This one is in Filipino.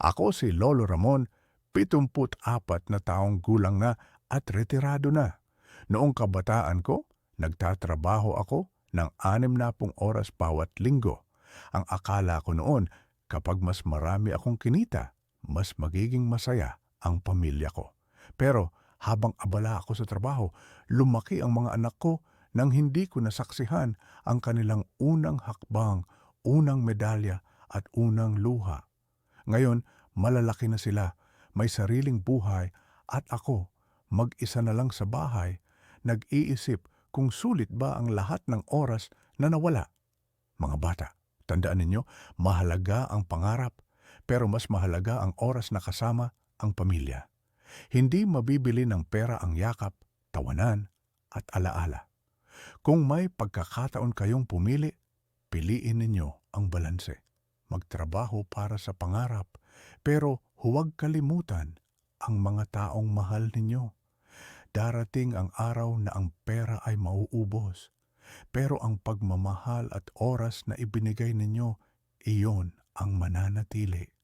Ako si Lolo Ramon, 74 na taong gulang na at retirado na. Noong kabataan ko, nagtatrabaho ako ng 60 oras bawat linggo. Ang akala ko noon, kapag mas marami akong kinita, mas magiging masaya ang pamilya ko. Pero habang abala ako sa trabaho, lumaki ang mga anak ko nang hindi ko nasaksihan ang kanilang unang hakbang, unang medalya at unang luha. Ngayon, malalaki na sila, may sariling buhay at ako, mag-isa na lang sa bahay, nag-iisip kung sulit ba ang lahat ng oras na nawala. Mga bata, tandaan ninyo, mahalaga ang pangarap, pero mas mahalaga ang oras na kasama ang pamilya. Hindi mabibili ng pera ang yakap, tawanan, at alaala. Kung may pagkakataon kayong pumili, piliin ninyo ang balanse. Magtrabaho para sa pangarap, pero huwag kalimutan ang mga taong mahal ninyo. Darating ang araw na ang pera ay mauubos, pero ang pagmamahal at oras na ibinigay ninyo, iyon ang mananatili.